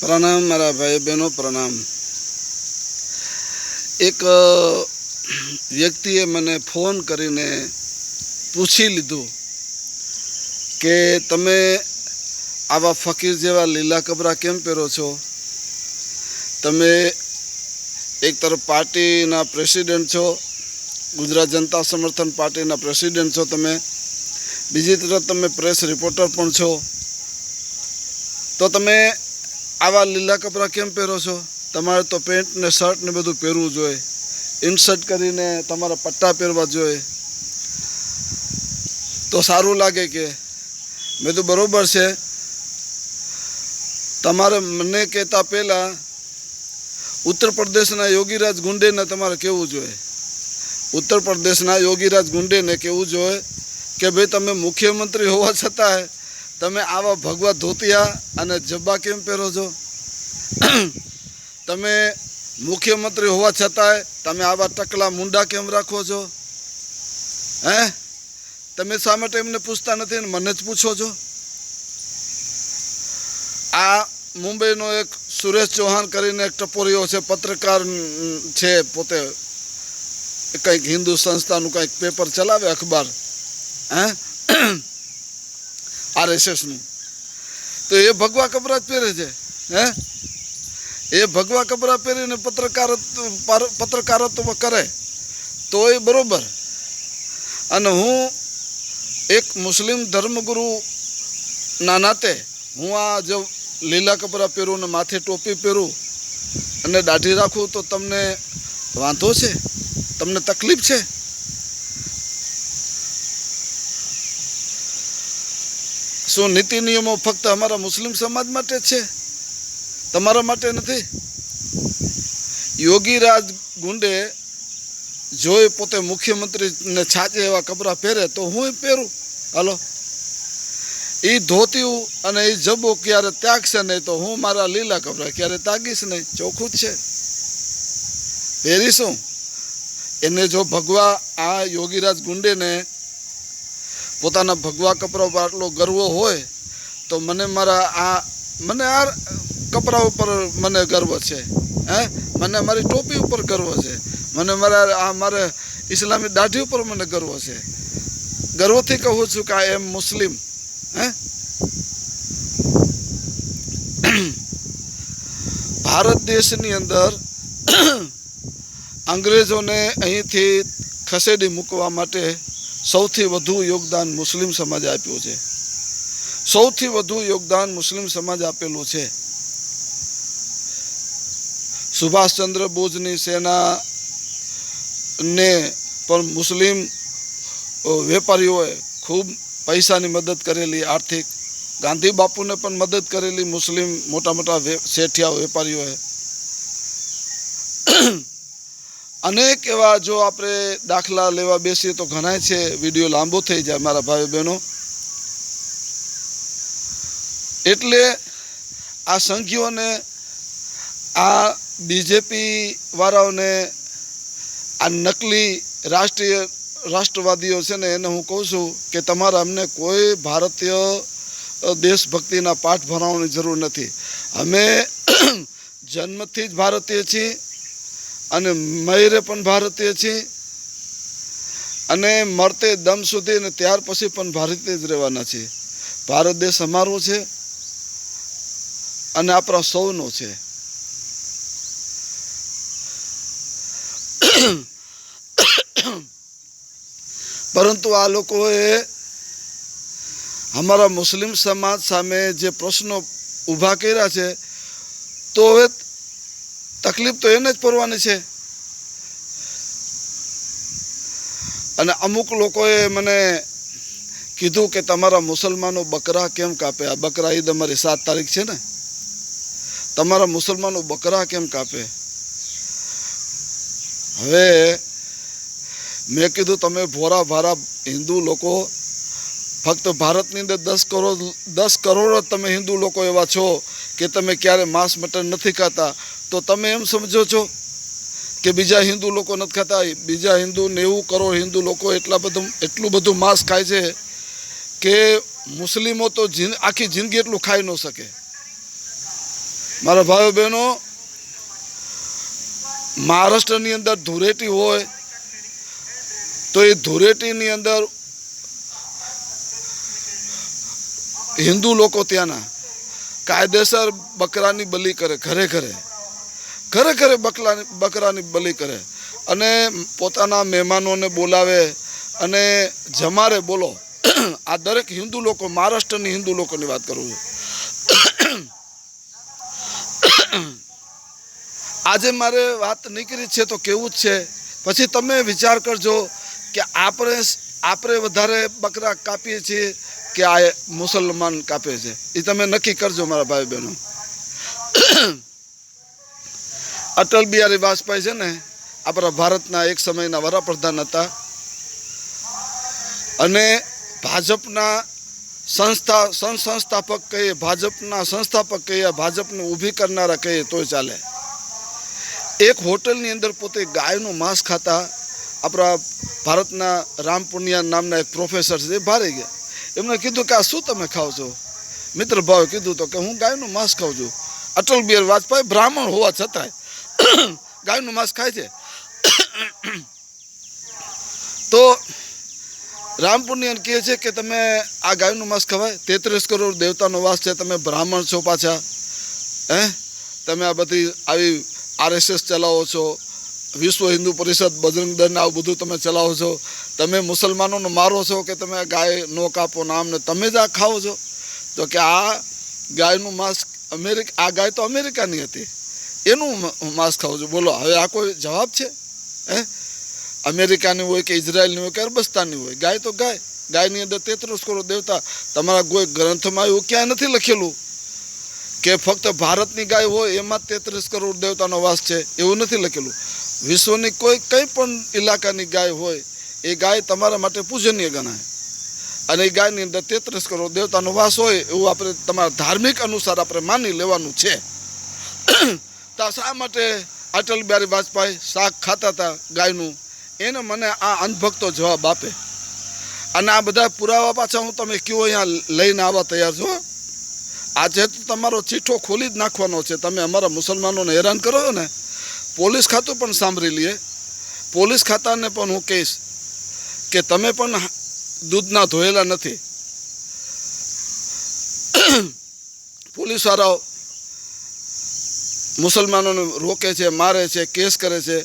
प्रणाम मारा भाई बहनों, प्रणाम। एक व्यक्तिए મને ફોન કરીને પૂછી લીધું કે તમે આવા ફકીર જેવા લીલા કપડાં કેમ પહેરો છો? તમે એક તરફ પાર્ટીના પ્રેસિડેન્ટ છો, ગુજરાત જનતા સમર્થન પાર્ટીના પ્રેસિડેન્ટ છો, તમે બીજી તરફ તમે પ્રેસ રિપોર્ટર પણ છો, તો તમે આવા લીલા કપડાં કેમ પહેરો છો? તમારે તો પેન્ટ ને શર્ટ ને બધું પહેરવું જોઈએ, ઇનશર્ટ કરીને તમારા પટ્ટા પહેરવા જોઈએ તો સારું લાગે કે? મેં તો બરોબર છે, તમારે મને કહેતા પહેલાં ઉત્તર પ્રદેશના યોગીરાજ ગુંડેને તમારે કહેવું જોઈએ. ઉત્તર પ્રદેશના યોગીરાજ ગુંડેને કહેવું જોઈએ કે ભાઈ તમે મુખ્યમંત્રી હોવા છતાંય તમે આવા ભગવા ધોતિયા અને જબ્બા કેમ પહેરો છો? તમે મુખ્યમંત્રી હોવા છતાંય તમે આવા ટકલા મુંડા કેમ રાખો છો? તમે શા માટે એમને પૂછતા નથી ને મને જ પૂછો છો? આ મુંબઈનો એક સુરેશ ચૌહાણ કરીને એક ટપોરીઓ છે, પત્રકાર છે, પોતે કંઈક હિન્દુ સંસ્થાનું કંઈક પેપર ચલાવે, અખબાર, RSSનું, તો એ ભગવા કપડાં જ પહેરે છે. એ ભગવા કપડાં પહેરીને પત્રકારત્વ કરે તો એ બરોબર. અને હું એક મુસ્લિમ ધર્મગુરુના નાતે હું આ જો લીલા કપડાં પહેરું ને માથે ટોપી પહેરું અને દાઢી રાખું તો તમને વાંધો છે? તમને તકલીફ છે? શું નીતિ નિયમો ફક્ત અમારા મુસ્લિમ સમાજ માટે જ છે, તમારા માટે નથી? યોગીરાજ ગુંડે જો એ પોતે મુખ્યમંત્રીને છાજે એવા કપડાં પહેરે તો હું પહેરું. હાલો, એ ધોતિયું અને એ જબ્બો ક્યારે ત્યાગશે નહીં તો હું મારા લીલા કપડાં ક્યારે ત્યાગીશ નહીં. ચોખ્ખું જ છે, પહેરીશું. એને જો ભગવા આ યોગીરાજ ગુંડેને પોતાના ભગવા કપડા ઉપર આટલો ગર્વ હોય તો મને આ કપડા ઉપર મને ગર્વ છે, મને મારી ટોપી ઉપર ગર્વ છે, મને મારે ઇસ્લામી દાઢી ઉપર મને ગર્વ છે. ગર્વથી કહું છું કે આઈ એમ મુસ્લિમ. ભારત દેશની અંદર અંગ્રેજોને અહીંથી ખસેડી મૂકવા માટે સૌથી વધુ યોગદાન મુસ્લિમ સમાજે આપ્યું છે. સૌથી વધુ યોગદાન મુસ્લિમ સમાજ આપેલું છે. સુભાષચંદ્ર બોઝની સેનાને પણ મુસ્લિમ વેપારીઓએ ખૂબ પૈસાની મદદ કરેલી, આર્થિક. ગાંધી બાપુને પણ મદદ કરેલી મુસ્લિમ મોટા મોટા શેઠિયા વેપારીઓએ. અનેક એવા જો આપણે દાખલા લેવા બેસીએ તો ઘણા છે, વિડીયો લાંબો થઈ જાય મારા ભાઈ બહેનો. એટલે આ સંઘીઓને, આ બીજેપી વાળાઓને, આ નકલી રાષ્ટ્રવાદીઓ છે ને, એને હું કહું છું કે તમારે અમને કોઈ ભારતીય દેશભક્તિના પાઠ ભણાવવાની જરૂર નથી. અમે જન્મથી જ ભારતીય છીએ અને મયરે પણ ભારતીય છીએ અને મરતે દમ સુધી અને ત્યાર પછી પણ ભારતીય જ રહેવાના છીએ. ભારત દેશ અમારો છે અને આપણા સૌનો છે. પરંતુ આ લોકોએ અમારા મુસ્લિમ સમાજ સામે જે પ્રશ્નો ઊભા કર્યા છે તો હવે તકલીફ તો એને જ પડવાની છે. અને અમુક લોકોએ મને કીધું કે તમારા મુસલમાનો બકરા કેમ કાપે? આ બકરા ઈદ અમારી 7 તારીખ છે ને, તમારા મુસલમાનો બકરા કેમ કાપે? હવે મેં કીધું તમે ભોરા ભારા હિન્દુ લોકો, ફક્ત ભારતની અંદર 10 કરોડ જ તમે હિન્દુ લોકો એવા છો કે તમે ક્યારે માંસ મટન નથી ખાતા, તો તમે એમ સમજો છો કે બીજા હિન્દુ લોકો નથી ખાતા? બીજા હિન્દુ 90 કરોડ હિન્દુ લોકો એટલું બધું માંસ ખાય છે કે મુસ્લિમો તો આખી જિંદગી એટલું ખાઈ ન શકે. મારા ભાઈઓ બહેનો, મહારાષ્ટ્રની અંદર ધૂળેટી હોય તો એ ધૂળેટીની અંદર હિન્દુ લોકો ત્યાંના કાયદેસર બકરાની બલિ કરે, ઘરે ઘરે બકરાની બલિ કરે અને પોતાના મહેમાનોને બોલાવે અને જમારે. બોલો, આ દરેક હિન્દુ લોકો, મહારાષ્ટ્રની હિન્દુ લોકોની વાત કરું છું. આજે મારે વાત નીકળી છે તો કેવું જ છે. પછી તમે વિચાર કરજો કે આપણે વધારે બકરા કાપીએ છીએ કે આ મુસલમાન કાપે છે. એ તમે નક્કી કરજો મારા ભાઈ બહેનો. અટલ બિહારી વાજપેયી છે ને, આપણા ભારતના એક સમયના વડાપ્રધાન હતા અને ભાજપના સંસ્થાપક કહીએ, ભાજપના સંસ્થાપક કહીએ, ભાજપને ઊભી કરનારા કહીએ તોય ચાલે. એક હોટલની અંદર પોતે ગાયનું માંસ ખાતા આપણા ભારતના રામ પુનિયા નામના એક પ્રોફેસર છે, એ ભારે ગયા. એમને કીધું કે આ શું તમે ખાઓ છો? મિત્ર ભાવે કીધું તો કે હું ગાયનું માંસ ખાઉં છું. અટલ બિહારી વાજપેયી બ્રાહ્મણ હોવા છતાંય ગાયનું માંસ ખાય છે. તો રામ પુનિયન કહે છે કે તમે આ ગાયનું માંસ ખવાય? 33 કરોડ દેવતાનો વાસ છે, તમે બ્રાહ્મણ છો પાછા, તમે આ બધી આવી RSS ચલાવો છો, વિશ્વ હિન્દુ પરિષદ, બજરંગ દળ, આવું બધું તમે ચલાવો છો, તમે મુસલમાનોને મારો છો કે તમે ગાય નો કાપો નામ ને તમે જ આ ખાઓ છો? તો કે આ ગાયનું માંસ આ ગાય તો અમેરિકાની હતી, એનું માંસ ખાવું છું. બોલો, હવે આ કોઈ જવાબ છે? અમેરિકાની હોય કે ઇઝરાયલની હોય કે અરબસ્તાનની હોય, ગાય તો ગાય. ગાયની અંદર 33 કરોડ દેવતા. તમારા કોઈ ગ્રંથમાં એવું ક્યાંય નથી લખેલું કે ફક્ત ભારતની ગાય હોય એમાં 33 કરોડ દેવતાનો વાસ છે, એવું નથી લખેલું. વિશ્વની કંઈ પણ ઇલાકાની ગાય હોય, એ ગાય તમારા માટે પૂજનીય ગણાય અને એ ગાયની અંદર 33 કરોડ દેવતાનો વાસ હોય એવું આપણે તમારા ધાર્મિક અનુસાર આપણે માની લેવાનું છે. તો શા માટે અટલ બિહારી વાજપેયી શાક ખાતા હતા ગાયનું? એને મને આ અંધભક્તો જવાબ આપે. અને આ બધા પુરાવા પાછા હું તમે કયો અહીંયા લઈને આવવા તૈયાર છો. આજે તો તમારો ચીઠો ખોલી જ નાખવાનો છે. તમે અમારા મુસલમાનોને હેરાન કરો છો ને, પોલીસ ખાતું પણ સાંભળી લઈએ. પોલીસ ખાતાને પણ હું કહીશ કે તમે પણ દૂધના ધોયેલા નથી. પોલીસવાળાઓ મુસલમાનોને રોકે છે, મારે છે, કેસ કરે છે.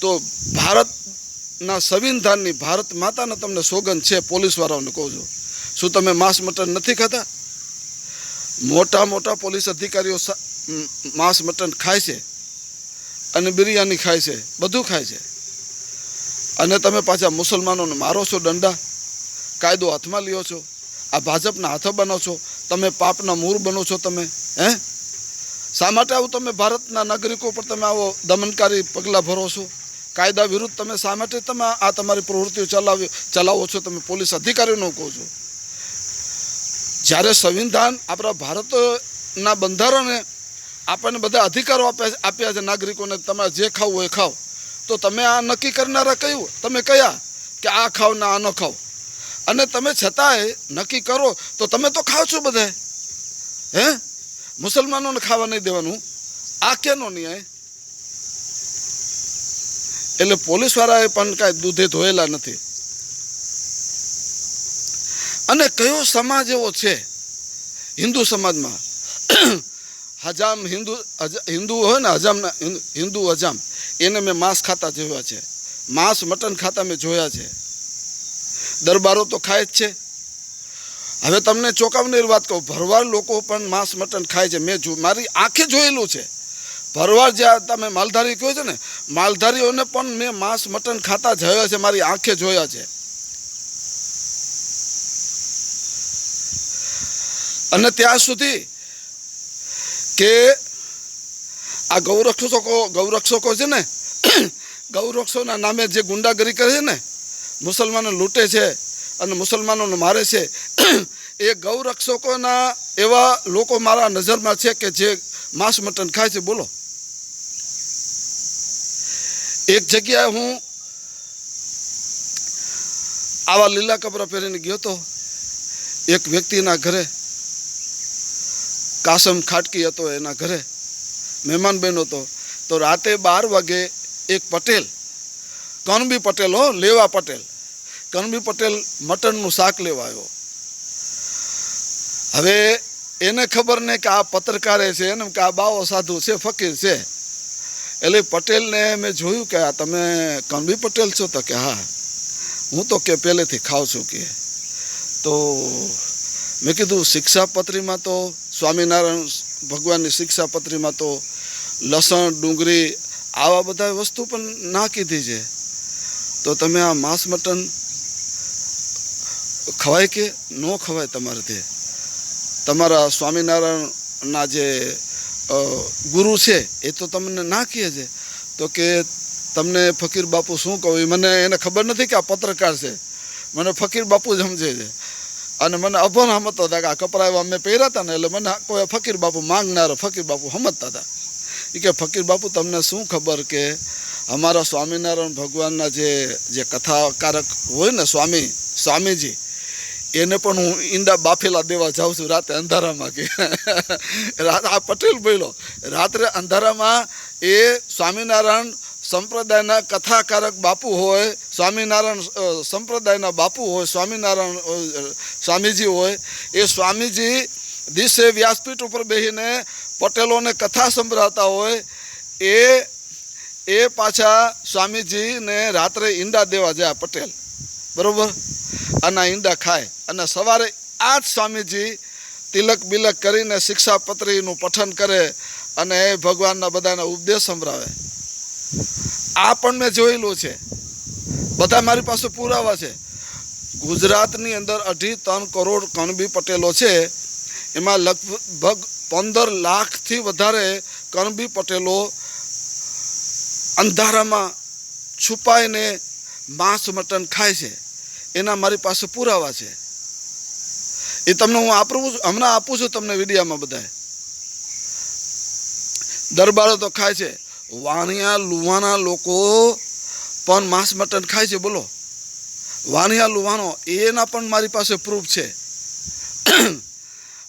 તો ભારતના સંવિધાનની, ભારત માતાના તમને સોગંદ છે, પોલીસવાળાઓને કહું છું, શું તમે માંસ મટન નથી ખાતા? મોટા પોલીસ અધિકારીઓ માંસ મટન ખાય છે અને બિરયાની ખાય છે, બધું ખાય છે. અને તમે પાછા મુસલમાનોને મારો છો, દંડા કાયદો હાથમાં લ્યો છો, આ ભાજપના હાથો બનો છો, તમે પાપના મૂળ બનો છો. તમે શા માટે આવું તમે ભારતના નાગરિકો પર તમે આવો દમનકારી પગલાં ભરો છો? કાયદા વિરુદ્ધ તમે શા માટે તમે આ તમારી પ્રવૃત્તિઓ ચલાવો છો? તમે પોલીસ અધિકારીઓને કહો છો. જ્યારે સંવિધાન, આપણા ભારતના બંધારણે આપણને બધા અધિકારો આપ્યા છે નાગરિકોને, તમારે જે ખાવું હોય ખાઓ. તો તમે આ નક્કી કરનારા કયું? તમે કયા કે આ ખાઓ ને આ ન ખાઓ? અને તમે છતાંય નક્કી કરો તો તમે તો ખાઓ છો બધા. મુસલમાનોને ખાવા નહીં દેવાનું, આ કેનો ન્યાય? એટલે પોલીસવાળાએ પણ કાંઈ દૂધે ધોયેલા નથી. અને કયો સમાજ એવો છે હિન્દુ સમાજમાં? હજામ હિન્દુ હોય ને, હિન્દુ હજામ, એને મેં માંસ ખાતા જોયા છે, માંસ મટન ખાતા મેં જોયા છે. દરબારો તો ખાય જ છે. હવે તમને ચોંકાવનારી વાત કહું, ભરવાડ લોકો પણ માંસ મટન ખાય છે. મેં મારી આંખે જોયેલું છે. ભરવાડ જ્યાં તમે માલધારી કહો છો ને, માલધારીઓને પણ મેં માંસ મટન ખાતા જોયા છે, મારી આંખે જોયા છે. અને ત્યાં સુધી કે આ ગૌરક્ષકો છે ને, ગૌરક્ષોના નામે જે ગુંડાગરી કરે છે ને, મુસલમાનો લૂંટે છે અને મુસલમાનોને મારે છે, એ ગૌરક્ષકોના એવા લોકો મારા નજરમાં છે કે જે માંસ મટન ખાય છે. બોલો, એક જગ્યાએ હું આવા લીલા કપડાં પહેરીને ગયો હતો. એક વ્યક્તિના ઘરે કાસમ ખાટકી હતો, એના ઘરે મહેમાન બહેન હતો. તો રાતે 12 વાગે એક પટેલ, કનબી પટેલ હો, લેવા પટેલ, કનબી પટેલ મટનનું શાક લેવા આવ્યો. હવે એને ખબર ને કે આ પત્રકારે છે ને કે આ બાવો સાધુ છે, ફકીર છે. એટલે પટેલને મેં જોયું કે આ તમે કનબી પટેલ છો? તો કે હા, હું તો કે પહેલેથી ખાઉં છું કે. તો મેં કીધું શિક્ષાપત્રીમાં તો સ્વામિનારાયણ ભગવાનની શિક્ષાપત્રીમાં તો લસણ, ડુંગળી આવા બધા વસ્તુ પણ ના કીધી છે. તો તમે આ માંસ મટન ખવાય કે ન ખવાય તમારાથી? તમારા સ્વામિનારાયણના જે ગુરુ છે એ તો તમને ના કહે છે. તો કે તમને ફકીર બાપુ શું કહું? મને એને ખબર નથી કે આ પત્રકાર છે, મને ફકીર બાપુ જ સમજે છે. અને મને અભણ સમજતા હતા કે આ કપડા એવા મેં પહેર્યા હતા ને, એટલે મને કોઈ ફકીર બાપુ માંગનારો ફકીર બાપુ સમજતા હતા. એ કે ફકીર બાપુ તમને શું ખબર કે અમારા સ્વામિનારાયણ ભગવાનના જે કથાકારક હોય ને સ્વામીજી, એને પણ હું ઈંડા બાફેલા દેવા જાઉં છું રાતે અંધારામાં કે. આ પટેલ બોલ્યો, રાત્રે અંધારામાં એ સ્વામિનારાયણ સંપ્રદાયના કથાકારક બાપુ હોય, સ્વામિનારાયણ સંપ્રદાયના બાપુ હોય, સ્વામીજી હોય, એ સ્વામીજી દિવસે વ્યાસપીઠ ઉપર બેસીને પટેલોને કથા સંભળાવતા હોય, એ પાછા સ્વામીજીને રાત્રે ઈંડા દેવા જાય પટેલ, બરોબર? અને ઈંડા ખાય અને સવારે આ જ સ્વામીજી તિલક બિલક કરીને શિક્ષાપત્રીનું પઠન કરે અને એ ભગવાનના બધાને ઉપદેશ સંભળાવે. આ પણ મેં જોયેલું છે, બધા મારી પાસે પુરાવા છે. ગુજરાતની અંદર 2.5-3 કરોડ કનબી પટેલો છે. એમાં લગભગ 15 લાખથી વધારે કનબી પટેલો અંધારામાં છુપાઈને માંસ મટન ખાય છે. એના મારી પાસે પુરાવા છે. એ તમને હું હમણાં આપું છું તમને વિડીયામાં. બધાય દરબારો તો ખાય છે, વાણિયા લુહાણા લોકો પણ માંસ મટન ખાય છે. બોલો, વાણિયા લુહાણો, એના પણ મારી પાસે પ્રૂફ છે.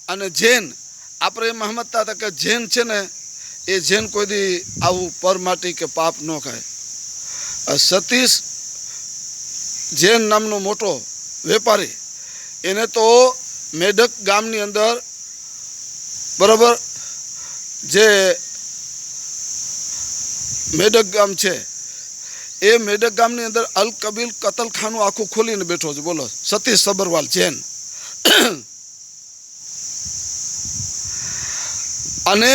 અને જૈન, આપણે એમ સમજતા હતા કે જૈન છે ને એ જૈન કોઈ દી આવું પરમાટી કે પાપ ન ખાય. સતીશ જૈન નામનો મોટો વેપારી, એને તો મેઢક ગામની અંદર, બરાબર, જે મેઢક ગામ છે એ મેઢક ગામની અંદર અલ કબીલ કતલખાનું આખું ખોલીને બેઠો છે. બોલો, સતીશ સબરવાલ જૈન. અને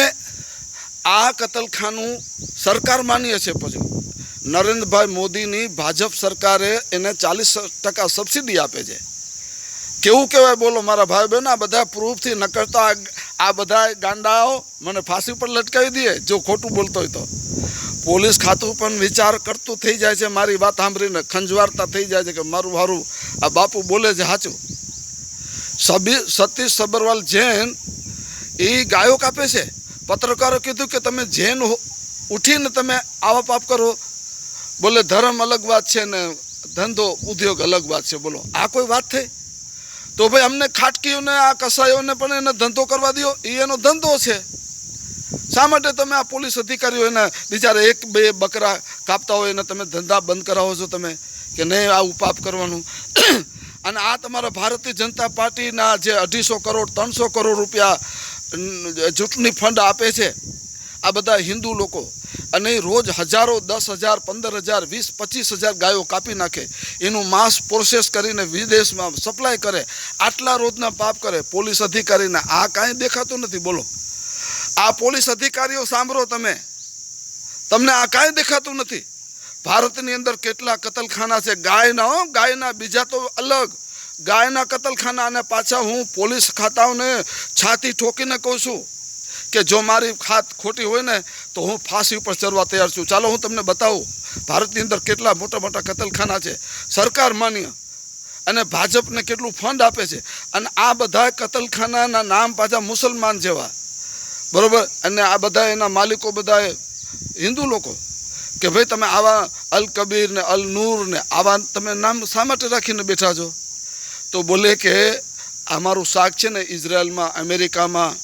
આ કતલખાનું સરકાર માન્ય છે. પછી નરેન્દ્રભાઈ મોદીની ભાજપ સરકારે એને 40% સબસિડી આપે છે. કેવું કહેવાય? બોલો મારા ભાઈ બહેન, આ બધા પ્રૂફથી ન કરતા આ બધા ગાંડાઓ મને ફાંસી પર લટકાવી દે જો ખોટું બોલતો હોય તો. પોલીસ ખાતું પણ વિચાર કરતું થઈ જાય છે, મારી વાત સાંભળીને ખંજવારતા થઈ જાય છે કે મારું હારું આ બાપુ બોલે છે સાચું. સતીશ સબરવાલ જૈન એ ગાયો કાપે છે. પત્રકારો કીધું કે તમે જૈન ઉઠીને તમે આવા પાપ કરો? બોલે ધર્મ અલગ વાત છે ને ધંધો ઉદ્યોગ અલગ વાત છે. બોલો, આ કોઈ વાત થઈ? તો ભાઈ અમને ખાટકીઓને આ કસાઈઓને પણ એને ધંધો કરવા દો, એ એનો ધંધો છે. શા માટે તમે આ પોલીસ અધિકારીઓ એના બિચારા 1-2 બકરા કાપતા હોય એને તમે ધંધા બંધ કરાવો છો તમે કે નહીં આવું પાપ કરવાનું? અને આ તમારા ભારતીય જનતા પાર્ટીના જે 250 કરોડ 300 કરોડ રૂપિયા ચૂંટણી ફંડ આપે છે આ બધા હિન્દુ લોકો, અને રોજ હજારો, 10,000, 15,000, 20,000, 25,000 ગાયો કાપી નાખે, એનું માંસ પ્રોસેસ કરીને વિદેશમાં સપ્લાય કરે, આટલા રોજના પાપ કરે પોલીસ અધિકારીને. આ કાંઈ દેખાતું નથી. બોલો, આ પોલીસ અધિકારીઓ સાંભળો, તમને આ કાંઈ દેખાતું નથી? ભારતની અંદર કેટલા કતલખાના છે ગાયના, બીજા તો અલગ ગાયના કતલખાના. અને પાછા હું પોલીસ ખાતાઓને છાતી ઠોકીને કહું છું કે જો મારી ખાત ખોટી હોય ને તો હું ફાંસી ઉપર ચડવા તૈયાર છું. ચાલો હું તમને બતાવું ભારતની અંદર કેટલા મોટા મોટા કતલખાના છે સરકાર માન્ય, અને ભાજપને કેટલું ફંડ આપે છે. અને આ બધા કતલખાનાના નામ પાછા મુસલમાન જેવા, બરાબર, અને આ બધા એના માલિકો બધા હિન્દુ લોકો. કે ભાઈ તમે આવા અલ કબીર ને અલ નૂર ને આવા તમે નામ શા માટે રાખીને બેઠા છો? તો બોલે કે અમારું શાક છે ને ઇઝરાયલમાં, અમેરિકામાં,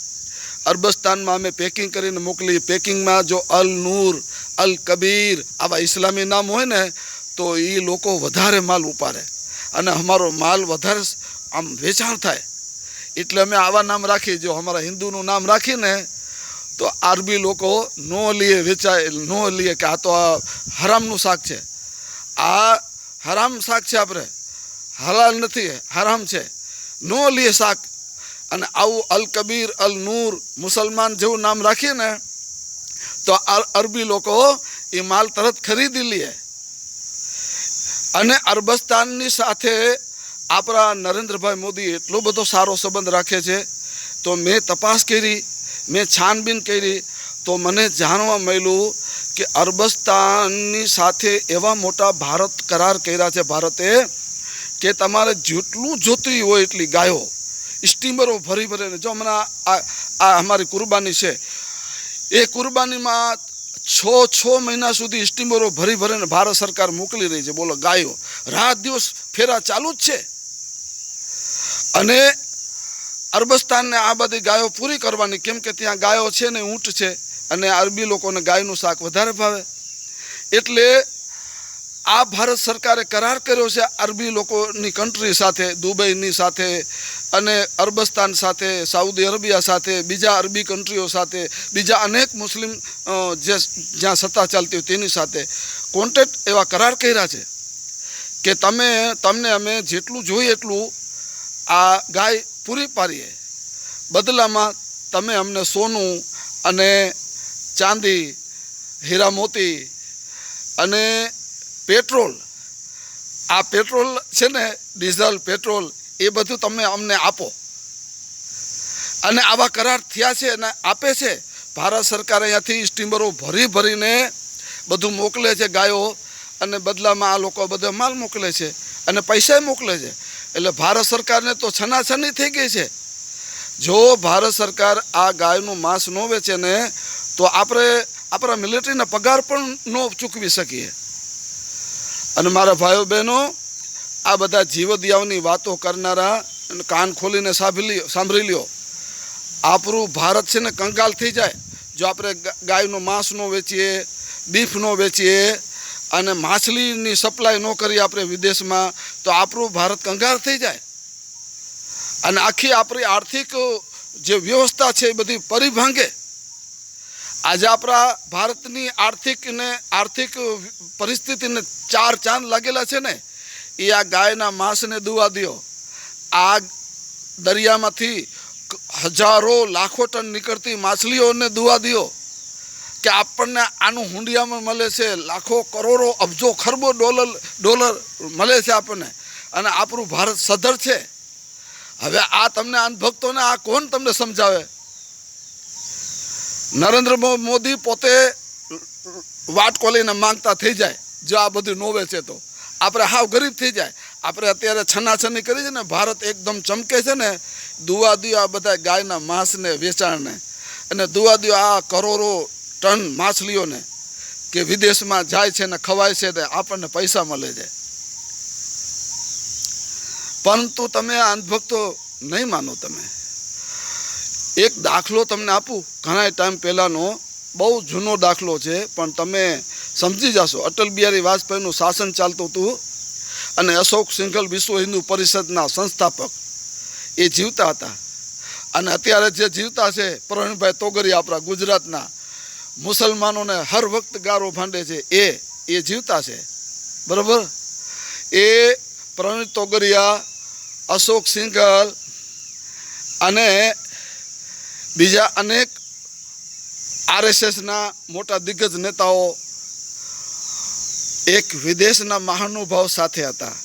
અરબસ્તાનમાં અમે પેકિંગ કરીને મોકલીએ. પેકિંગમાં જો અલ નૂર, અલ કબીર આવા ઇસ્લામી નામ હોય ને તો એ લોકો વધારે માલ ઉપાડે અને અમારો માલ વધારે આમ વેચાણ થાય. એટલે અમે આવા નામ રાખીએ. જો અમારા હિન્દુનું નામ રાખીને તો આરબી લોકો નો લીએ, વેચાય નો લીએ કે આ તો આ હરામનું શાક છે, આ હરામ શાક છે, આપણે હલાલ નથી, હરામ છે, નો લીએ શાક. અને આવું અલ કબીર, અલ નૂર, મુસલમાન જેવું નામ રાખીએ ને તો અરબી લોકો એ માલ તરત ખરીદી લે. અને અરબસ્તાનની સાથે આપણા નરેન્દ્રભાઈ મોદી એટલો બધો સારો સંબંધ રાખે છે. તો મેં તપાસ કરી, મેં છાનબીન કરી તો મને જાણવા મળ્યું કે અરબસ્તાનની સાથે એવા મોટા ભારત કરાર કર્યા છે ભારતે કે તમારે જેટલું જોતી હોય એટલી ગાયો સ્ટીમરો ભરી ભરીને, જો હમણાં આ અમારી કુરબાની છે, એ કુરબાનીમાં 6 મહિના સુધી સ્ટીમરો ભરી ભરીને ભારત સરકાર મોકલી રહી છે. બોલો, ગાયો રાત દિવસ ફેરા ચાલુ જ છે. અને અરબસ્તાનને આ બધી ગાયો પૂરી કરવાની, કેમ કે ત્યાં ગાયો છે ને ઊંટ છે અને અરબી લોકોને ગાયનું શાક વધારે ભાવે. એટલે આ ભારત સરકારે કરાર કર્યો છે અરબી લોકોની કન્ટ્રી સાથે, દુબઈની સાથે અને અરબસ્તાન સાથે, સાઉદી અરેબિયા સાથે, બીજા અરબી કન્ટ્રીઓ સાથે, બીજા અનેક મુસ્લિમ જે જ્યાં સત્તા ચાલતી હોય તેની સાથે કોન્ટેક્ટ એવા કરાર કર્યા છે કે તમને અમે જેટલું જોઈએ એટલું આ ગાય પૂરી પાડીએ, બદલામાં તમે અમને સોનું અને ચાંદી, હીરા મોતી અને પેટ્રોલ, આ પેટ્રોલ છે ને ડીઝલ પેટ્રોલ, એ બધું તમે અમને આપો. અને આવા કરાર થયા છે અને આપે છે. ભારત સરકાર અહીંયાથી સ્ટીમરો ભરી ભરીને બધું મોકલે છે ગાયો, અને બદલામાં આ લોકો બધો માલ મોકલે છે અને પૈસા મોકલે છે. એટલે ભારત સરકારને તો છનાછની થઈ ગઈ છે. જો ભારત સરકાર આ ગાયનું માંસ ન વેચે ને તો આપણે આપણા મિલિટરીના પગાર પણ ન ચૂકવી શકીએ. અને મારા ભાઈઓ બહેનો, આ બધા જીવદયાઓની વાતો કરનારા કાન ખોલીને સાંભળી લ્યો. આપણું ભારત છે ને કંગાલ થઈ જાય જો આપણે ગાયનું માંસ ન વેચીએ, બીફ ન વેચીએ અને માછલીની સપ્લાય ન કરીએ આપણે વિદેશમાં, તો આપણું ભારત કંગાલ થઈ જાય અને આખી આપણી આર્થિક જે વ્યવસ્થા છે એ બધી પરિભાંગે. આજે આપણા ભારતની આર્થિક પરિસ્થિતિને 4 ચાંદ લાગેલા છે ને એ આ ગાયના માંસને દુવા દો. આ દરિયામાંથી હજારો લાખો ટન નીકળતી માછલીઓને દુવા દો કે આપણને આનું હુંડિયામાં મળે છે, લાખો કરોડો અબજો ખરબો ડોલર મળે છે આપણને, અને આપણું ભારત સધર છે. હવે આ તમને અંધભક્તોને આ કોણ તમને સમજાવે? નરેન્દ્ર મોદી પોતે વાટ ખોલીને માંગતા થઈ જાય જો આ બધું ન વેચે તો. આપણે હાવ ગરીબ થઈ જાય. આપણે અત્યારે છનાછની કરી છે ને, ભારત એકદમ ચમકે છે ને, દુવા દો આ બધા ગાયના માંસને વેચાણને, અને દુવા દો આ કરોડો ટન માછલીઓને કે વિદેશમાં જાય છે ને ખવાય છે ને આપણને પૈસા મળે છે. પરંતુ તમે આ અંધભક્તો નહીં માનો. તમે એક દાખલો તમને આપું, ઘણા ટાઈમ પહેલાંનો, બહુ જૂનો દાખલો છે પણ તમે સમજી જશો. અટલ બિહારી વાજપેયીનું શાસન ચાલતું હતું અને અશોક સિંઘલ વિશ્વ હિન્દુ પરિષદના સંસ્થાપક એ જીવતા હતા. અને અત્યારે જે જીવતા છે પ્રવીણભાઈ તોગરિયા, આપણા ગુજરાતના મુસલમાનોને હર વખત ગારો ભાંડે છે, એ જીવતા છે. બરાબર? એ પ્રવીણ તોગરિયા, અશોક સિંઘલ અને બીજા અનેક RSSના મોટા દિગ્ગજ નેતાઓ એક વિદેશના મહાનુભાવ સાથે હતા.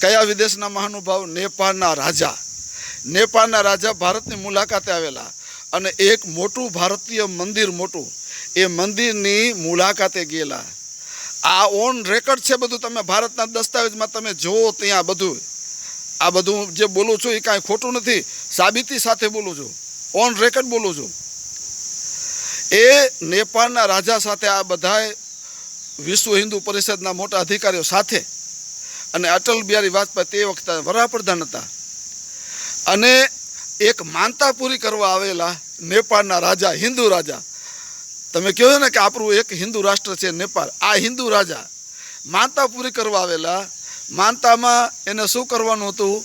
કયા વિદેશના મહાનુભાવ? નેપાળના રાજા. નેપાળના રાજા ભારતની મુલાકાતે આવેલા અને એક મોટું ભારતીય મંદિર, મોટું એ મંદિરની મુલાકાતે ગયેલા. આ ઓન રેકોર્ડ છે બધું. તમે ભારતના દસ્તાવેજમાં તમે જુઓ ત્યાં બધું. આ બધું જે બોલું છું એ કાંઈ ખોટું નથી, સાબિતી સાથે બોલું છું, ઓન રેકોર્ડ બોલું છું. એ નેપાળના રાજા સાથે આ બધાએ વિશ્વ હિન્દુ પરિષદના મોટા અધિકારીઓ સાથે, અને અટલ બિહારી વાજપેયી તે વખતે વડાપ્રધાન હતા, અને એક માનતા પૂરી કરવા આવેલા નેપાળના રાજા, હિન્દુ રાજા, તમે કહો છો ને કે આપણું એક હિન્દુ રાષ્ટ્ર છે નેપાળ, આ હિન્દુ રાજા માનતા પૂરી કરવા આવેલા. માનતામાં એને શું કરવાનું હતું?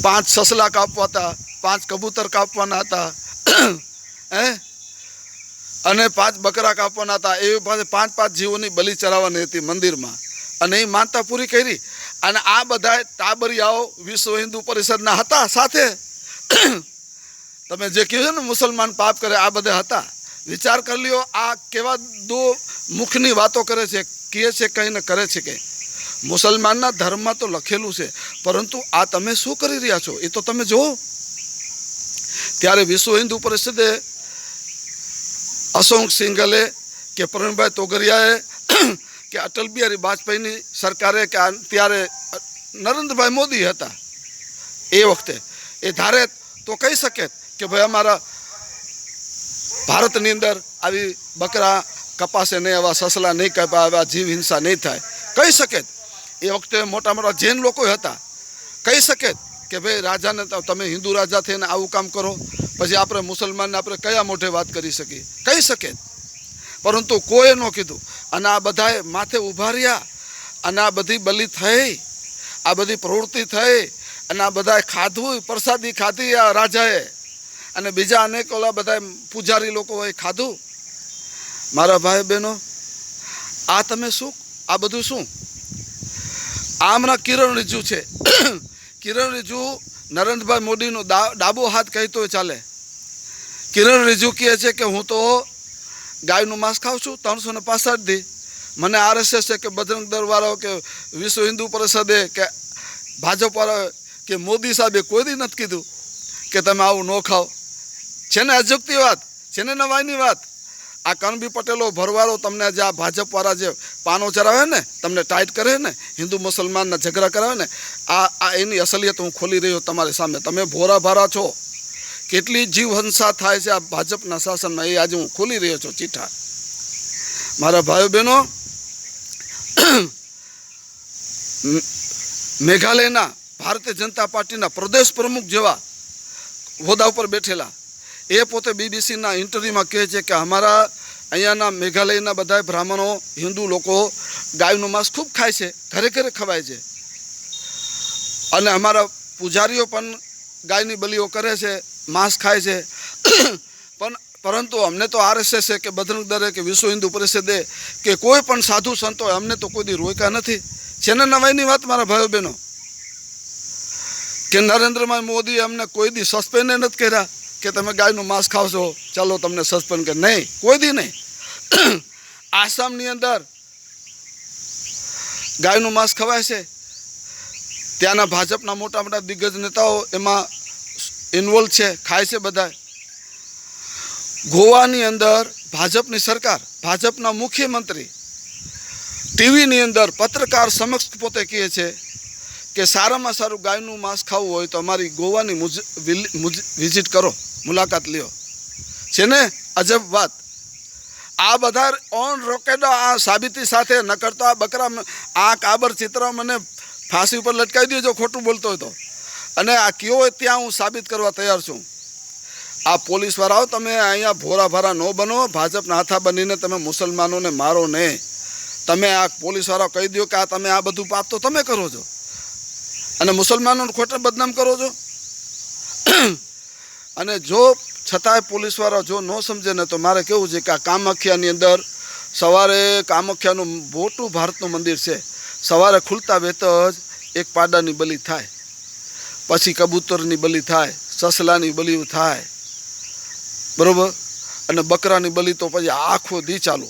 5 સસલા કાપવા હતા, 5 કબૂતર કાપવાના હતા, અને 5 બકરા કાપવાના હતા. એવી પાસે 5 જીવોની બલિ ચડાવવાની હતી મંદિરમાં, અને એ માનતા પૂરી કરી. અને આ બધા ટાબરિયાઓ વિશ્વ હિન્દુ પરિષદના હતા સાથે. તમે જે કહ્યું છે ને મુસલમાન પાપ કરે, આ બધા હતા. વિચાર કરી લ્યો, આ કેવા દો મુખની વાતો કરે છે, કહે છે કંઈ ને કરે છે કંઈ. મુસલમાનના ધર્મમાં તો લખેલું છે, પરંતુ આ તમે શું કરી રહ્યા છો એ તો તમે જુઓ. ત્યારે વિશ્વ હિન્દુ પરિષદે અશોક સિંઘલે કે પ્રવીણભાઈ તોગરિયાએ કે અટલ બિહારી વાજપેયીની સરકારે કે ત્યારે નરેન્દ્રભાઈ મોદી હતા એ વખતે, એ ધારે તો કહી શકે કે ભાઈ અમારા ભારતની અંદર આવી બકરા કપાસે નહીં, આવા સસલા નહીં કપાય, આવા જીવ હિંસા નહીં થાય, કહી શકે. એ વખતે મોટા મોટા જૈન લોકો હતા, કહી શકે કે ભાઈ રાજાને તમે હિન્દુ રાજા થઈને આવું કામ કરો, પછી આપણે મુસલમાનને આપણે કયા મોઢે વાત કરી શકીએ, કહી શકે. પરંતુ કોઈએ ન કીધું. અને આ બધાએ માથે ઊભા રહ્યા, અને આ બધી બલિ થઈ, આ બધી પ્રવૃત્તિ થઈ, અને આ બધાએ ખાધું, પ્રસાદી ખાધી આ રાજાએ, અને બીજા અનેક ઓલા બધા પૂજારી લોકોએ ખાધું. મારા ભાઈ બહેનો, આ તમે શું, આ બધું શું? આ હમણાં કિરણ રિજિજુ છે. કિરણ રિજિજુ નરેન્દ્રભાઈ મોદીનો ડાબો હાથ કહેતો ચાલે. કિરણ રિજિજુ કહે છે કે હું તો ગાયનું માંસ ખાઉં છું 365 દી. મને RSS કે બજરંગ દળ વાળો કે વિશ્વ હિન્દુ પરિષદે કે ભાજપ વાળા કે મોદી સાહેબે કોઈ દી નથી કીધું કે તમે આવું ન ખાઓ. છે ને અજુકતી વાત, છે ને નવાઈની વાત. આ કણબી પટેલો ભરવાળો તમને જે આ ભાજપવાળા જે પાનો ચરાવે ને, તમને ટાઈટ કરે ને, હિન્દુ મુસલમાનના ઝઘડા કરાવે ને, આ એની અસલિયત હું ખોલી રહ્યો તમારી સામે. તમે ભોરા ભારા છો, કેટલી જીવ હિંસા થાય છે આ ભાજપના શાસનમાં, એ આજે હું ખોલી રહ્યો છું ચીઠા. મારા ભાઈઓ બહેનો, મેઘાલયના ભારતીય જનતા પાર્ટીના પ્રદેશ પ્રમુખ જેવા હોદ્દા ઉપર બેઠેલા એ પોતે BBCના ઇન્ટરવ્યૂમાં કહે છે કે અમારા અહીંયાના મેઘાલયના બધા બ્રાહ્મણો, હિન્દુ લોકો ગાયનું માંસ ખૂબ ખાય છે, ઘરે ઘરે ખવાય છે, અને અમારા પૂજારીઓ પણ ગાયની બલિઓ કરે છે, માંસ ખાય છે. પરંતુ અમને તો RSS કે બજરંગ દળે કે વિશ્વ હિન્દુ પરિષદે કે કોઈ પણ સાધુ સંતો અમને તો કોઈ દી રોક્યા નથી. છે ને નવાઈની વાત મારા ભાઈઓ બહેનો, કે નરેન્દ્રભાઈ મોદીએ અમને કોઈ દી સસ્પેન્ડ નથી કર્યા કે તમે ગાયનું માંસ ખાવ છો, ચાલો તમને સસ્પેન્ડ કરે, નહીં, કોઈ દી નહીં. આસામની અંદર ગાયનું માંસ ખવાય છે. ત્યાંના ભાજપના મોટા મોટા દિગ્ગજ નેતાઓ એમાં ઇન્વોલ્વ છે, ખાય છે બધા. ગોવાની અંદર ભાજપની સરકાર, ભાજપના મુખ્યમંત્રી ટીવીની અંદર પત્રકાર સમક્ષ પોતે કહે છે કે સારામાં સારું ગાયનું માંસ ખાવું હોય તો અમારી ગોવાની વિઝિટ કરો, મુલાકાત લ્યો. છે ને અજબ વાત. આ બધા ઓન રોકેટ આ સાબિતી સાથે ન કરતો આ બકરા, આ કાબર ચિત્ર મને ફાંસી ઉપર લટકાવી દેજો ખોટું બોલતો હોય તો, અને આ કયો હોય ત્યાં હું સાબિત કરવા તૈયાર છું. આ પોલીસવાળાઓ, તમે અહીંયા ભોરા ભારા ન બનો, ભાજપના હાથા બનીને તમે મુસલમાનોને મારો નહીં. તમે આ પોલીસવાળાઓ કહી દો કે આ તમે આ બધું પાપ તો તમે કરો છો, અને મુસલમાનોને ખોટા બદનામ કરો છો. અને જો છતાંય પોલીસવાળા જો ન સમજે ને, તો મારે કેવું છે કે આ કામાખ્યાની અંદર સવારે, કામાખ્યાનું મોટું ભારતનું મંદિર છે, સવારે ખુલતા વેત જ એક પાડાની બલિ થાય, પછી કબૂતરની બલિ થાય, સસલાની બલિ થાય, બરાબર, અને બકરાની બલિ તો પછી આખો દી ચાલુ.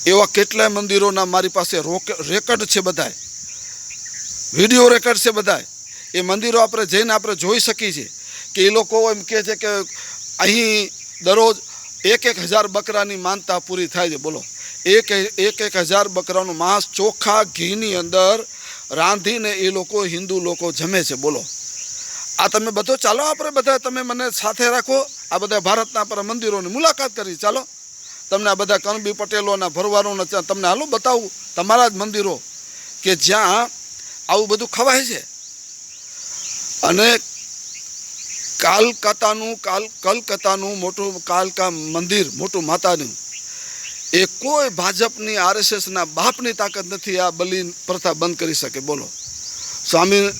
એવા કેટલાય મંદિરોના મારી પાસે રેકર્ડ છે, બધાય વિડીયો રેકર્ડ છે બધાય. એ મંદિરો આપણે જઈને આપણે જોઈ શકીએ છીએ કે એ લોકો એમ કહે છે કે અહીં દરરોજ 1,000 બકરાની માનતા પૂરી થાય છે. બોલો, 1,000 બકરાનું માંસ ચોખ્ખા ઘીની અંદર રાંધીને એ લોકો, હિન્દુ લોકો જમે છે. બોલો, આ તમે બધો, ચાલો આપણે બધા, તમે મને સાથે રાખો, આ બધા ભારતના આપણા મંદિરોની મુલાકાત કરી, ચાલો તમને આ બધા કણબી પટેલોના ભરવારોના તમને હાલો બતાવું તમારા જ મંદિરો કે જ્યાં આવું બધું ખવાય છે. અને કલકત્તાનું મોટું કાલકા મંદિર મોટું માતાનું એ કોઈ ભાજપની RSSના બાપની તાકાત નથી આ બલિ પ્રથા બંધ કરી શકે. બોલો, સ્વામી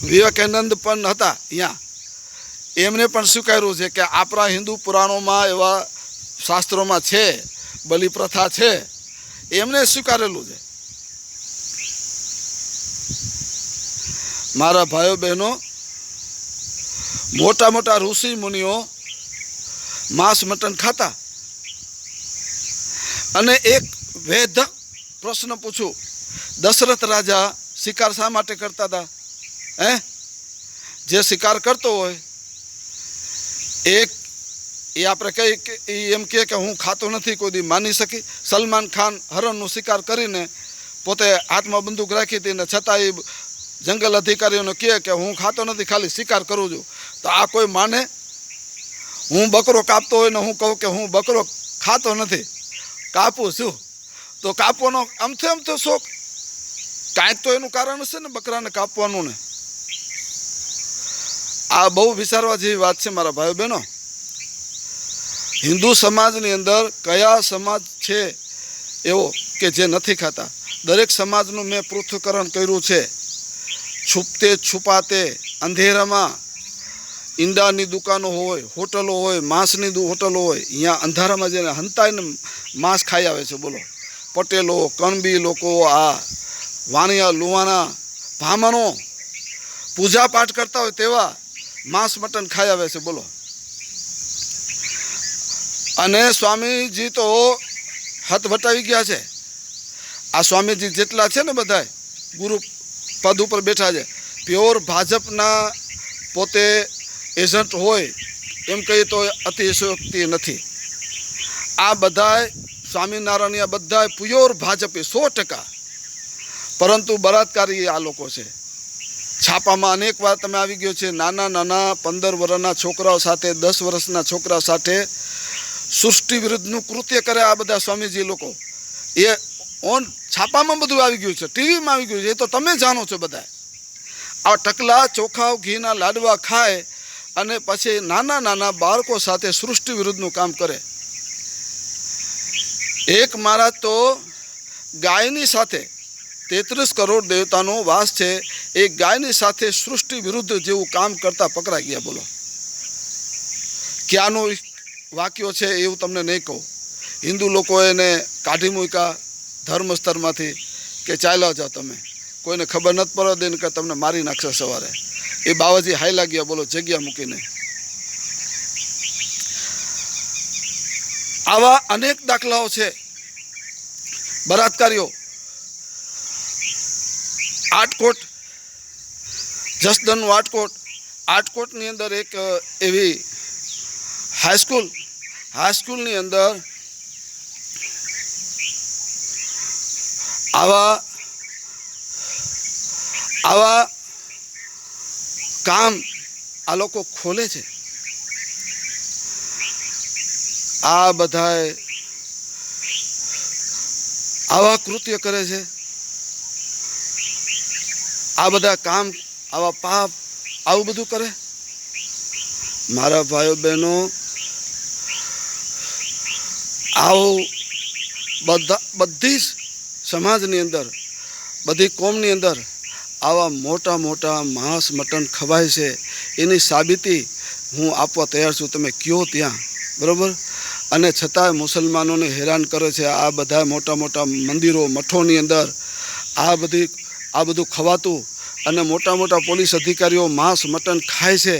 વિવેકાનંદ પણ હતા અહીંયા, એમને પણ સ્વીકાર્યું છે કે આપણા હિન્દુ પુરાણોમાં એવા શાસ્ત્રોમાં છે, બલિ પ્રથા છે, એમને સ્વીકારેલું છે. મારા ભાઈઓ બહેનો, મોટા મોટા ઋષિ મુનિઓ માંસ મટન ખાતા. અને એક વેધક પ્રશ્ન પૂછું, દશરથ રાજા શિકાર શા માટે કરતા હતા? જે શિકાર કરતો હોય એ આપણે કહી કે એમ કહે કે હું ખાતો નથી, કોઈ દી માની શકી? સલમાન ખાન હરણનો શિકાર કરીને પોતે હાથમાં બંદૂક રાખી હતી ને છતાં એ જંગલ અધિકારીઓને કહે કે હું ખાતો નથી, ખાલી શિકાર કરું છું. તો આ કોઈ માને? હું બકરો કાપતો હોય ને હું કહું કે હું બકરો ખાતો નથી, કાપું છું, તો કાપવાનો આમથી શોખ? કાંઈક તો એનું કારણ હશે ને બકરાને કાપવાનું ને. આ બહુ વિચારવા જેવી વાત છે મારા ભાઈઓ બહેનો. હિન્દુ સમાજની અંદર કયા સમાજ છે એવો કે જે નથી ખાતા? દરેક સમાજનું મેં પૃથ્થકરણ કર્યું છે. છુપતે છુપાતે અંધેરામાં ઈંડાની દુકાનો હોય, હોટલો હોય, માંસની હોટલો હોય, અહીંયા અંધારામાં જઈને હંતાઈને માંસ ખાઈ આવે છે. બોલો, પટેલો, કણબી લોકો, આ વાણિયા લુવાણા બ્રાહ્મણો પૂજા પાઠ કરતા હોય તેવા માંસ મટન ખાઈ આવે છે. બોલો, અને સ્વામીજી તો હથ વટાવી ગયા છે. આ સ્વામીજી જેટલા છે ને બધા ગુરુ પદ ઉપર બેઠા છે, પ્યોર ભાજપના પોતે એજન્ટ હોય એમ કહીએ તો અતિશયોક્તિ નથી. આ બધાય સ્વામિનારાયણ બધાય પ્યોર ભાજપે 100%, પરંતુ બળાત્કારી આ લોકો છે. છાપામાં અનેક વાર તમે આવી ગયો છે. નાના નાના 15 વર્ષના છોકરાઓ સાથે, 10 વર્ષના છોકરા સાથે સૃષ્ટિ વિરુદ્ધનું કૃત્ય કરે આ બધા સ્વામીજી લોકો. એ છાપામાં બધું આવી ગયું છે, ટીવીમાં આવી ગયું છે, એ તો તમે જાણો છો બધા. આ ટકલા ચોખાવ ઘીના લાડવા ખાય અને પછી નાના નાના બાળકો સાથે સૃષ્ટિ વિરુદ્ધનું કામ કરે. એક મહારાજ તો ગાયની સાથે 33 કરોડ દેવતાનો વાસ છે, એ ગાયની સાથે સૃષ્ટિ વિરુદ્ધ જેવું કામ કરતા પકડાઈ ગયા. બોલો, ક્યાંનું વાક્યો છે એવું તમને નહીં કહું. હિન્દુ લોકોએ એને કાઢી મૂક્યા ધર્મ સ્તરમાંથી કે ચાલ્યા જાઓ તમે, કોઈને ખબર નથી પડવા દે કે તમને મારી નાખશે સવારે. એ બાવાજી હાઈલા ગયા. બોલો, જગ્યા મૂકીને. આવા અનેક દાખલાઓ છે. બળાત્કારીઓ આટકોટ, જસદણનું આટકોટની અંદર એક એવી હાઈસ્કૂલની અંદર આવા કામ આ લોકો ખોલે છે. આ બધાય આવા કૃત્ય કરે છે. આ બધા કામ, આવા પાપ, આવું બધું કરે. મારા ભાઈઓ બહેનો, આવું બધી જ સમાજની અંદર, બધી કોમની અંદર આવા મોટા મોટા માંસ મટન ખવાય છે. એની સાબિતી હું આપવા તૈયાર છું, તમે કયો ત્યાં, બરાબર? અને છતાંય મુસલમાનોને હેરાન કરે છે. આ બધા મોટા મોટા મંદિરો, મઠોની અંદર આ બધું ખવાતું અને મોટા મોટા પોલીસ અધિકારીઓ માંસ મટન ખાય છે.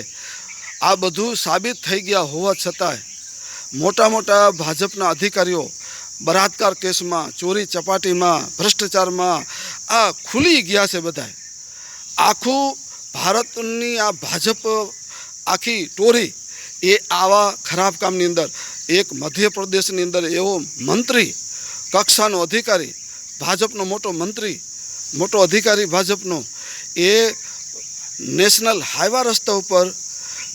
આ બધું સાબિત થઈ ગયા હોવા છતાંય મોટા મોટા ભાજપના અધિકારીઓ બળાત્કાર કેસમાં, ચોરી ચપાટીમાં, ભ્રષ્ટાચારમાં આ ખુલી ગયા છે. બધા આખું ભારતની આ ભાજપ આખી ટોરી એ આવા ખરાબ કામની અંદર. એક મધ્યપ્રદેશની અંદર એવો મંત્રી કક્ષાનો અધિકારી, ભાજપનો મોટો અધિકારી ભાજપનો, એ નેશનલ હાઈવા રસ્તા ઉપર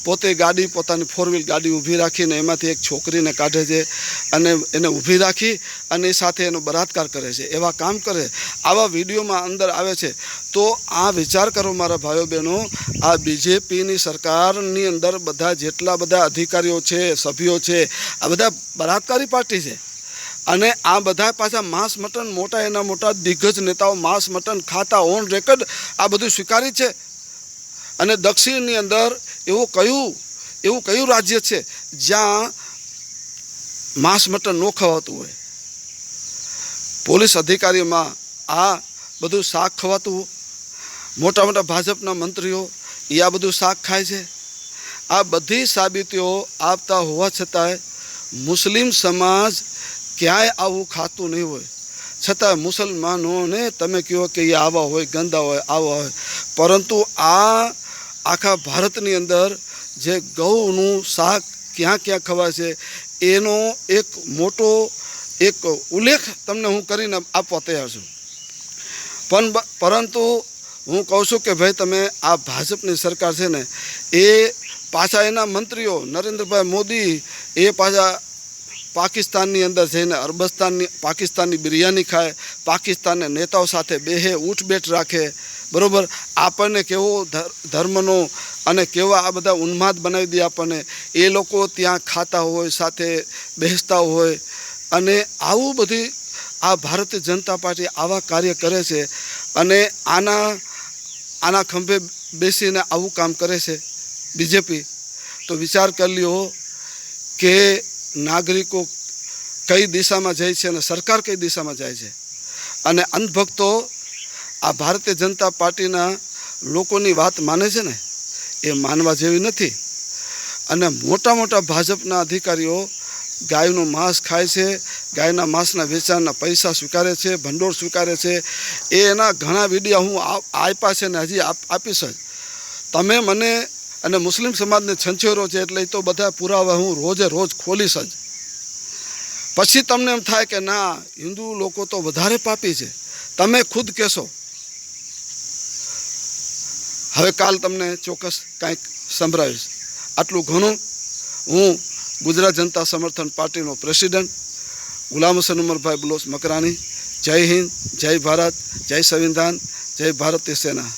પોતે ગાડી, પોતાની 4 વ્હીલ ગાડી ઊભી રાખીને એમાંથી એક છોકરીને કાઢે છે અને એને ઊભી રાખી અને સાથે એનો બળાત્કાર કરે છે, એવા કામ કરે, આવા વિડીયોમાં અંદર આવે છે. તો આ વિચાર કરો મારા ભાઈઓ બહેનો, આ બીજેપીની સરકારની અંદર બધા જેટલા બધા અધિકારીઓ છે, સભ્યો છે, આ બધા બળાત્કારી પાર્ટી છે. અને આ બધા પાછા માંસ મટન મોટા એના મોટા દિગ્ગજ નેતાઓ માંસ મટન ખાતા ઓન રેકર્ડ આ બધું સ્વીકારી છે. અને દક્ષિણની અંદર એવું કયું રાજ્ય છે જ્યાં માંસ મટન ન ખવાતું હોય? પોલીસ અધિકારીઓમાં આ બધું શાક ખવાતું? મોટા મોટા ભાજપના મંત્રીઓ એ આ બધું શાક ખાય છે? આ બધી સાબિતીઓ આપતા હોવા છતાંય મુસ્લિમ સમાજ ક્યાંય આવું ખાતું નહીં હોય, છતાં મુસલમાનોને તમે કહો કે એ આવા હોય, ગંદા હોય, આવા હોય. પરંતુ આ આખા ભારતની અંદર જે ગૌનું શાક ક્યાં ક્યાં ખવાય છે એનો એક મોટો એક ઉલ્લેખ તમને હું કરીને આપવા તૈયાર છું. પરંતુ હું કહું છું કે ભાઈ તમે આ ભાજપની સરકાર છે ને, એ પાછા એના મંત્રીઓ નરેન્દ્રભાઈ મોદી એ પાછા પાકિસ્તાનની અંદર જઈને પાકિસ્તાનની બિરયાની ખાય, પાકિસ્તાનના નેતાઓ સાથે બેહે, ઉઠબેઠ રાખે, બરાબર? આપણને કેવો ધર્મનો અને કેવા આ બધા ઉન્માદ બનાવી દે આપણને. એ લોકો ત્યાં ખાતા હોય, સાથે બેસતા હોય. અને આવું બધી આ ભારતીય જનતા પાર્ટી આવા કાર્ય કરે છે. અને આના ખંભે બેસીને આવું કામ કરે છે બીજેપી. તો વિચાર કરી લ્યો કે નાગરિકો કઈ દિશામાં જાય છે અને સરકાર કઈ દિશામાં જાય છે. અને અંધભક્તો આ ભારતીય જનતા પાર્ટીના લોકોની વાત માને છે ને, એ માનવા જેવી નથી. અને મોટા મોટા ભાજપના અધિકારીઓ ગાયનું માંસ ખાય છે, ગાયના માંસના વેચાણના પૈસા સ્વીકારે છે, ભંડોળ સ્વીકારે છે. એના ઘણા વિડીયો હું આપ્યા છે ને હજી આપીશ જ. તમે મને અને મુસ્લિમ સમાજને છંછેરો છે એટલે એ તો બધા પુરાવા હું રોજ ખોલીશ જ. પછી તમને એમ થાય કે ના, હિન્દુ લોકો તો વધારે પાપી છે, તમે ખુદ કહેશો. હવે કાલ તમને ચોક્કસ કાંઈક સંભળાવીશ. આટલું ઘણું હું ગુજરાત જનતા સમર્થન પાર્ટીનો પ્રેસિડેન્ટ ગુલામ હુસૈન ઉમરભાઈ બલોચ મકરાણી. જય હિન્દ, જય ભારત, જય સંવિધાન, જય ભારતીય સેના.